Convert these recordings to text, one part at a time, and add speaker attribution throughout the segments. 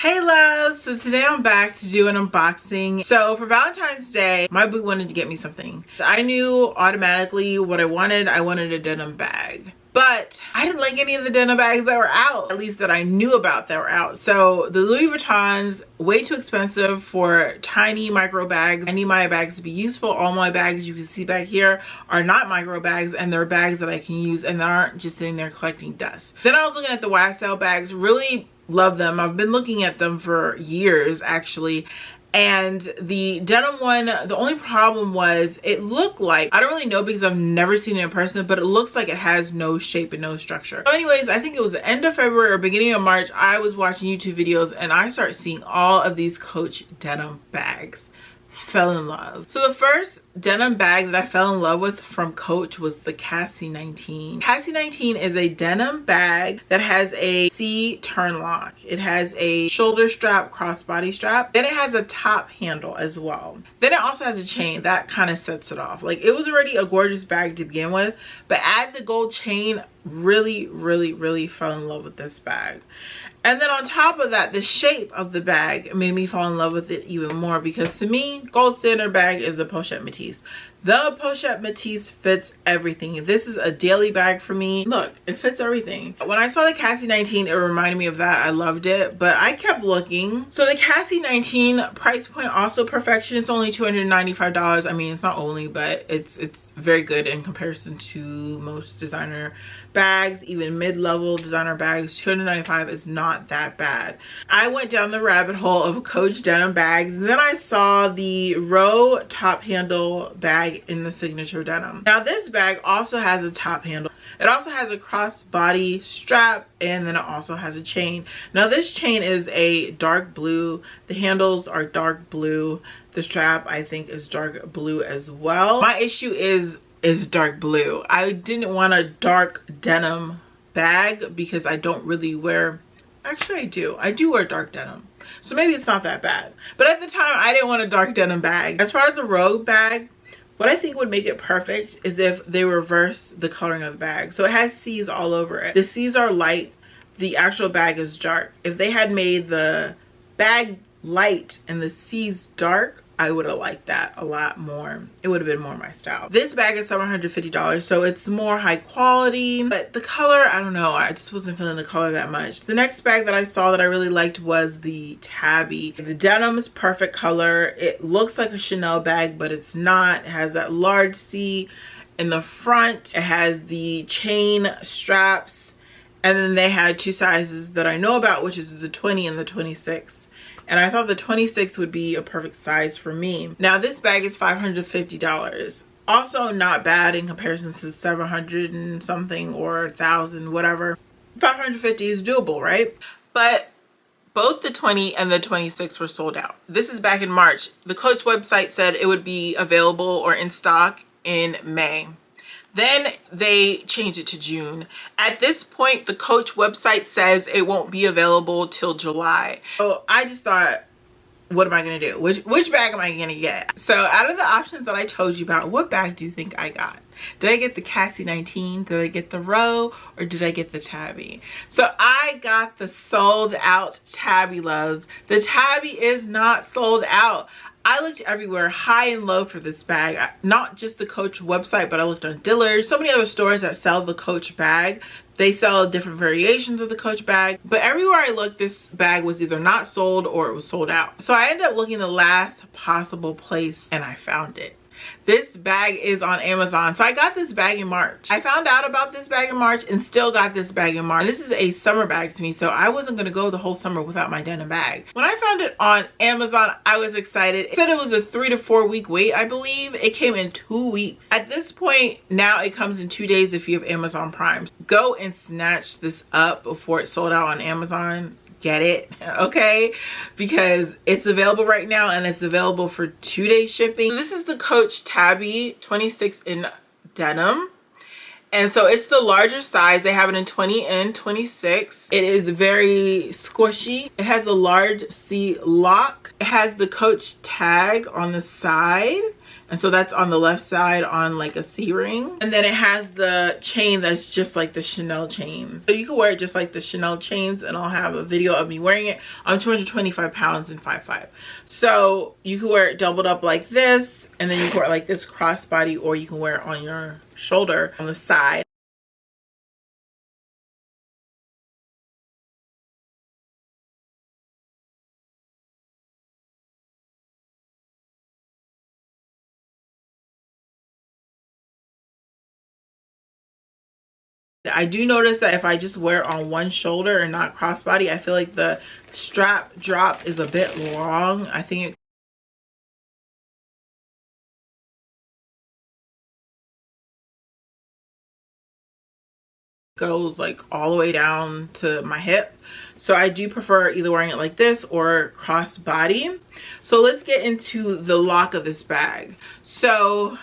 Speaker 1: Hey loves, so today I'm back to do an unboxing. So for Valentine's Day, my boo wanted to get me something. I knew automatically what I wanted. I wanted a denim bag. But I didn't like any of the denim bags that were out, at least that I knew about that were out. So the Louis Vuittons, way too expensive for tiny micro bags. I need my bags to be useful. All my bags you can see back here are not micro bags, and they're bags that I can use and that aren't just sitting there collecting dust. Then I was looking at the YSL bags, really love them. I've been looking at them for years actually. And the denim one, the only problem was it looked like, I don't really know because I've never seen it in person, but it looks like it has no shape and no structure. So anyways, I think it was the end of February or beginning of March, I was watching YouTube videos and I started seeing all of these Coach denim bags. Fell in love. So the first denim bag that I fell in love with from Coach was the Cassie 19. Cassie 19 is a denim bag that has a C turn lock. It has a shoulder strap, crossbody strap. Then it has a top handle as well. Then it also has a chain that kind of sets it off. Like, it was already a gorgeous bag to begin with, but add the gold chain, really fell in love with this bag. And then on top of that, the shape of the bag made me fall in love with it even more, because to me, gold standard bag is a Pochette Métis. The Pochette Métis fits everything. This is a daily bag for me. Look, it fits everything. When I saw the Cassie 19, it reminded me of that. I loved it, but I kept looking. So the Cassie 19 price point, also perfection. It's only $295. I mean, it's not only, but it's very good in comparison to most designer bags, even mid-level designer bags. $295 is not that bad. I went down the rabbit hole of Coach denim bags, and then I saw the Row top handle bag in the signature denim. Now this bag also has a top handle. It also has a crossbody strap, and then it also has a chain. Now this chain is a dark blue. The handles are dark blue. The strap, I think, is dark blue as well. My issue is dark blue. I didn't want a dark denim bag because I don't really wear, actually I do wear dark denim, so maybe it's not that bad. But at the time, I didn't want a dark denim bag. As far as a Rogue bag, what I think would make it perfect is if they reverse the coloring of the bag. So it has C's all over it. The C's are light, the actual bag is dark. If they had made the bag light and the C's dark, I would have liked that a lot more. It would have been more my style. This bag is $750, so it's more high quality, but the color, I don't know, I just wasn't feeling the color that much. The next bag that I saw that I really liked was the Tabby. The denim is perfect color. It looks like a Chanel bag, but it's not. It has that large C in the front. It has the chain straps, and then they had two sizes that I know about, which is the 20 and the 26. And I thought the 26 would be a perfect size for me. Now this bag is $550. Also not bad in comparison to 700 and something or 1,000, whatever. 550 is doable, right? But both the 20 and the 26 were sold out. This is back in March. The Coach website said it would be available or in stock in May. Then they changed it to June. At this point, the Coach website says it won't be available till July. So I just thought, what am I gonna do? Which bag am I gonna get? So out of the options that I told you about, what bag do you think I got? Did I get the Cassie 19? Did I get the Row? Or did I get the Tabby? So I got the sold out Tabby, loves. The Tabby is not sold out. I looked everywhere, high and low, for this bag. Not just the Coach website, but I looked on Dillard's. So many other stores that sell the Coach bag. They sell different variations of the Coach bag. But everywhere I looked, this bag was either not sold or it was sold out. So I ended up looking the last possible place and I found it. This bag is on Amazon. So I got this bag in March. I found out about this bag in March and still got this bag in March. This is a summer bag to me, so I wasn't going to go the whole summer without my denim bag. When I found it on Amazon, I was excited. It said it was a 3 to 4 week wait, I believe. It came in 2 weeks. At this point, now it comes in 2 days if you have Amazon Prime. Go and snatch this up before it's sold out on Amazon. Get it, okay? Because it's available right now and it's available for 2-day shipping. This is the Coach Tabby 26 in denim. And so it's the larger size. They have it in 20 and 26. It is very squishy. It has a large C lock. It has the Coach tag on the side. And so that's on the left side on like a C-ring. And then it has the chain that's just like the Chanel chains. So you can wear it just like the Chanel chains, and I'll have a video of me wearing it. I'm 225 pounds and 5'5". So you can wear it doubled up like this, and then you can wear it like this crossbody, or you can wear it on your shoulder on the side. I do notice that if I just wear it on one shoulder and not crossbody, I feel like the strap drop is a bit long. I think it goes like all the way down to my hip. So I do prefer either wearing it like this or crossbody. So let's get into the lock of this bag. So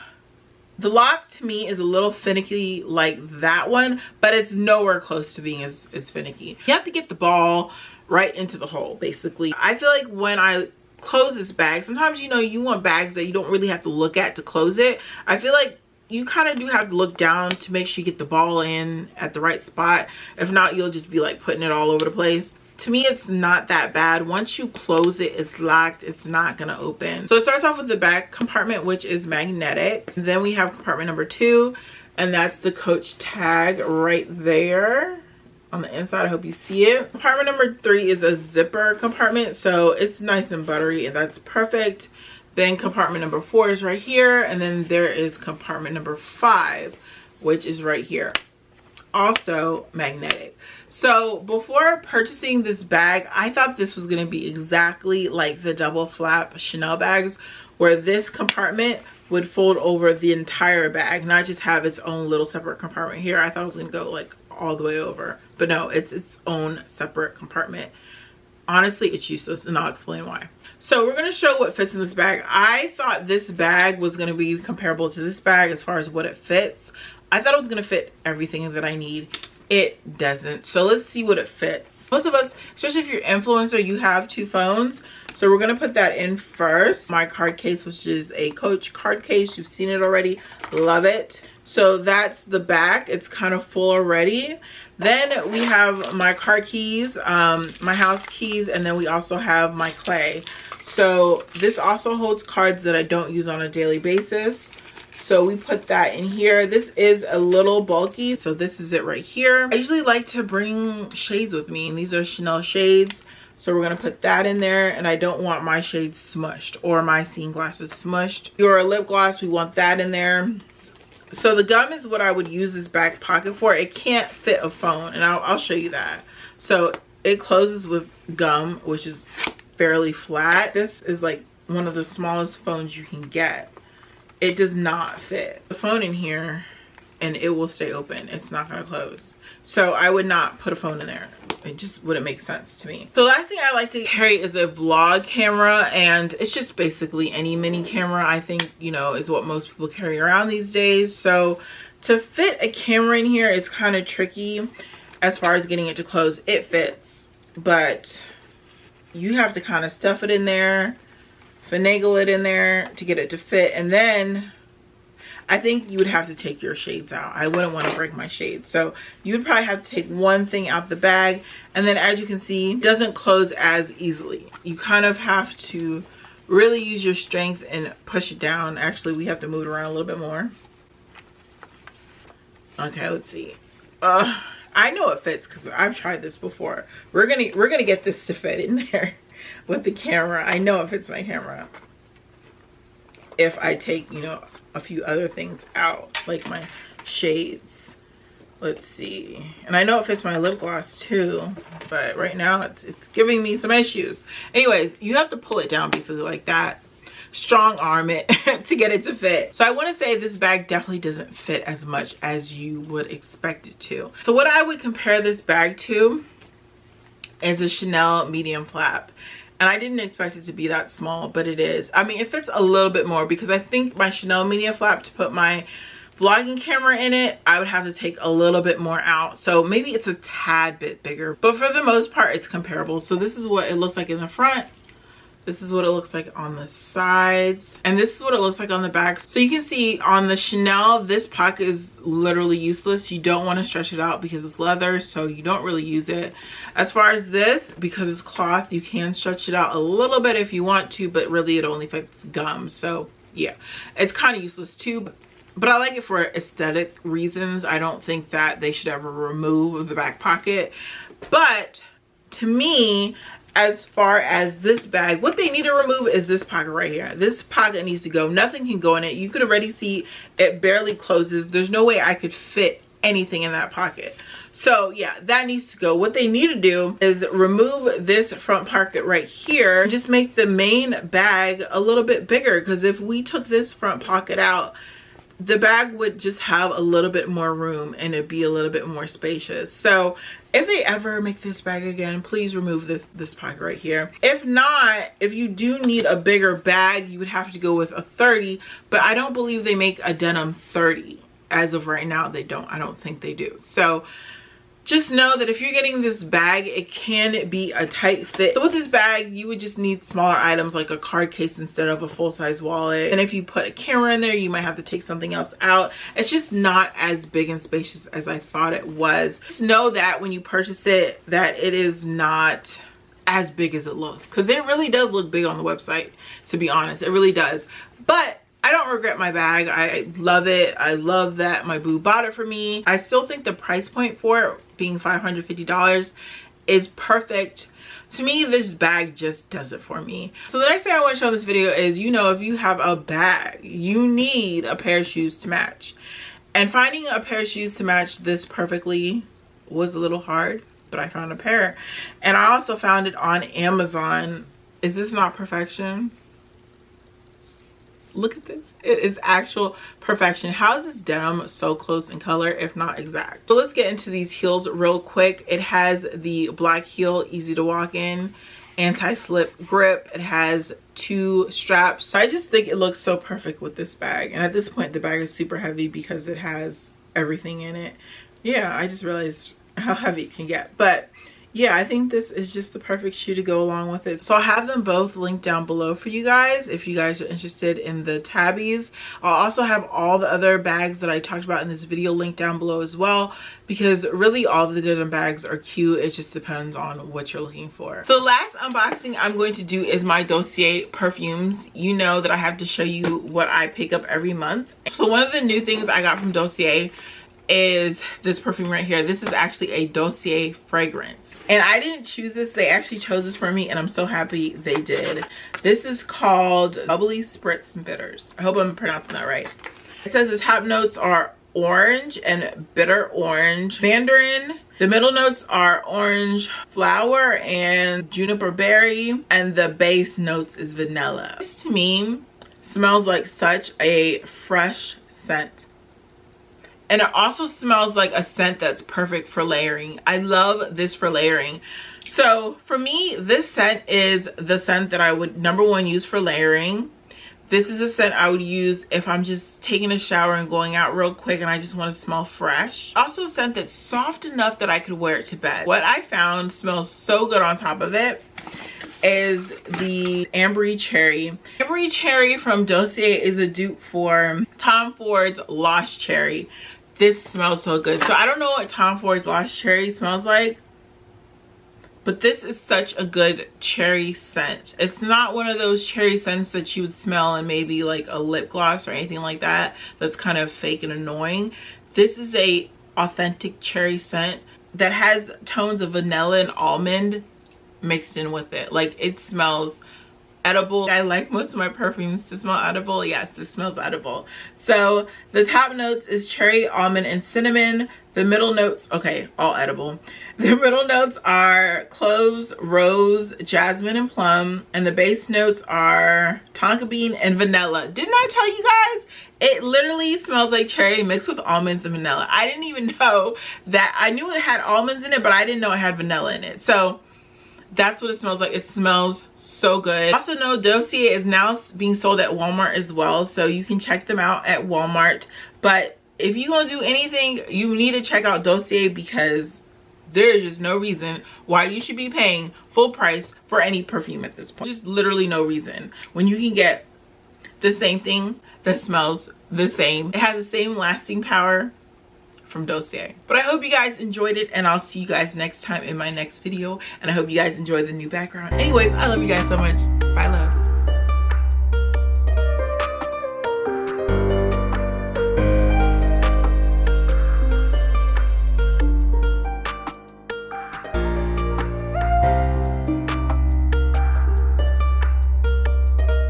Speaker 1: the lock to me is a little finicky like that one, but it's nowhere close to being as finicky. You have to get the ball right into the hole, basically. I feel like when I close this bag, sometimes, you know, you want bags that you don't really have to look at to close it. I feel like you kind of do have to look down to make sure you get the ball in at the right spot. If not, you'll just be like putting it all over the place. To me, it's not that bad. Once you close it, it's locked. It's not gonna open. So it starts off with the back compartment, which is magnetic. Then we have compartment number 2, and that's the Coach tag right there on the inside. I hope you see it. Compartment number 3 is a zipper compartment, so it's nice and buttery, and that's perfect. Then compartment number 4 is right here, and then there is compartment number 5, which is right here. Also magnetic. So before purchasing this bag, I thought this was going to be exactly like the double flap Chanel bags, where this compartment would fold over the entire bag, not just have its own little separate compartment here. I thought it was going to go like all the way over, but no, it's its own separate compartment. Honestly, it's useless, and I'll explain why. So we're going to show what fits in this bag. I thought this bag was going to be comparable to this bag as far as what it fits. I thought it was going to fit everything that I need. It doesn't. So let's see what it fits. Most of us, especially if you're an influencer, you have 2 phones. So we're going to put that in first. My card case, which is a Coach card case. You've seen it already. Love it. So that's the back. It's kind of full already. Then we have my car keys, my house keys, and then we also have my clay. So this also holds cards that I don't use on a daily basis. So we put that in here. This is a little bulky, so this is it right here. I usually like to bring shades with me, and these are Chanel shades. So we're gonna put that in there, and I don't want my shades smushed or my scene glasses smushed. Your lip gloss, we want that in there. So the gum is what I would use this back pocket for. It can't fit a phone, and I'll show you that. So it closes with gum, which is fairly flat. This is like one of the smallest phones you can get. It does not fit the phone in here, and it will stay open. It's not gonna close. So I would not put a phone in there. It just wouldn't make sense to me. The last thing I like to carry is a vlog camera, and it's just basically any mini camera, I think, you know, is what most people carry around these days. So to fit a camera in here is kind of tricky as far as getting it to close. It fits, but you have to kind of stuff it in there, finagle it in there to get it to fit, and then I think you would have to take your shades out. I wouldn't want to break my shades, so you would probably have to take one thing out the bag, and then as you can see, it doesn't close as easily. You kind of have to really use your strength and push it down. Actually, we have to move it around a little bit more. Okay, let's see. I know it fits because I've tried this before. We're gonna get this to fit in there with the camera. I know it fits my camera. If I take, you know, a few other things out, like my shades. Let's see. And I know it fits my lip gloss too, but right now it's giving me some issues. Anyways, you have to pull it down basically like that. Strong arm it to get it to fit. So I want to say this bag definitely doesn't fit as much as you would expect it to. So what I would compare this bag to is a Chanel medium flap. And I didn't expect it to be that small, but it is. I mean, it fits a little bit more because I think my Chanel medium flap, to put my vlogging camera in it, I would have to take a little bit more out. So maybe it's a tad bit bigger, but for the most part, it's comparable. So this is what it looks like in the front. This is what it looks like on the sides, and this is what it looks like on the back. So you can see on the Chanel, this pocket is literally useless. You don't want to stretch it out because it's leather, so you don't really use it. As far as this, because it's cloth, you can stretch it out a little bit if you want to, but really it only fits gum. So yeah, it's kind of useless too, but I like it for aesthetic reasons. I don't think that they should ever remove the back pocket. But to me, as far as this bag, what they need to remove is this pocket right here. This pocket needs to go. Nothing can go in it. You could already see it barely closes. There's no way I could fit anything in that pocket. So yeah, that needs to go. What they need to do is remove this front pocket right here and just make the main bag a little bit bigger, because if we took this front pocket out, the bag would just have a little bit more room and it'd be a little bit more spacious. So if they ever make this bag again, please remove this pocket right here. If not, if you do need a bigger bag, you would have to go with a 30, but I don't believe they make a denim 30. As of right now, they don't. I don't think they do. So just know that if you're getting this bag, it can be a tight fit. So with this bag, you would just need smaller items like a card case instead of a full-size wallet. And if you put a camera in there, you might have to take something else out. It's just not as big and spacious as I thought it was. Just know that when you purchase it, that it is not as big as it looks, because it really does look big on the website, to be honest. It really does. But I don't regret my bag. I love it. I love that my boo bought it for me. I still think the price point for it being $550 is perfect. To me, this bag just does it for me. So the next thing I want to show in this video is, you know, if you have a bag, you need a pair of shoes to match. And finding a pair of shoes to match this perfectly was a little hard, but I found a pair. And I also found it on Amazon. Is this not perfection? Look at this. It is actual perfection. How is this denim so close in color, if not exact? So let's get into these heels real quick. It has the black heel, easy to walk in, anti-slip grip. It has 2 straps. So I just think it looks so perfect with this bag. And at this point, the bag is super heavy because it has everything in it. Yeah, I just realized how heavy it can get. But yeah, I think this is just the perfect shoe to go along with it. So I'll have them both linked down below for you guys if you guys are interested in the Tabbies. I'll also have all the other bags that I talked about in this video linked down below as well, because really all the denim bags are cute. It just depends on what you're looking for. So the last unboxing I'm going to do is my Dossier perfumes. You know that I have to show you what I pick up every month. So one of the new things I got from Dossier is this perfume right here. This is actually a Dossier fragrance, and I didn't choose this. They actually chose this for me, and I'm so happy they did. This is called Bubbly Spritz and Bitters. I hope I'm pronouncing that right. It says its top notes are orange and bitter orange mandarin. The middle notes are orange flower and juniper berry, and the base notes is vanilla. This to me smells like such a fresh scent. And it also smells like a scent that's perfect for layering. I love this for layering. So for me, this scent is the scent that I would #1 use for layering. This is a scent I would use if I'm just taking a shower and going out real quick and I just want to smell fresh. Also a scent that's soft enough that I could wear it to bed. What I found smells so good on top of it is the Ambery Cherry. Ambery Cherry from Dossier is a dupe for Tom Ford's Lost Cherry. This smells so good. So I don't know what Tom Ford's Lost Cherry smells like, but this is such a good cherry scent. It's not one of those cherry scents that you would smell in maybe like a lip gloss or anything like that that's kind of fake and annoying. This is a authentic cherry scent that has tones of vanilla and almond mixed in with it. Like, it smells edible. I like most of my perfumes to smell edible. Yes, this smells edible. So the top notes is cherry, almond, and cinnamon. The middle notes, okay, all edible. The middle notes are cloves, rose, jasmine, and plum. And the base notes are tonka bean and vanilla. Didn't I tell you guys? It literally smells like cherry mixed with almonds and vanilla. I didn't even know that. I knew it had almonds in it, but I didn't know it had vanilla in it. So that's what it smells like. It smells so good. Also know Dossier is now being sold at Walmart as well, so you can check them out at Walmart. But if you're gonna do anything, you need to check out Dossier because there is just no reason why you should be paying full price for any perfume at this point. Just literally no reason. When you can get the same thing that smells the same, it has the same lasting power from Dossier. But I hope you guys enjoyed it, and I'll see you guys next time in my next video. And I hope you guys enjoy the new background. Anyways, I love you guys so much. Bye, loves.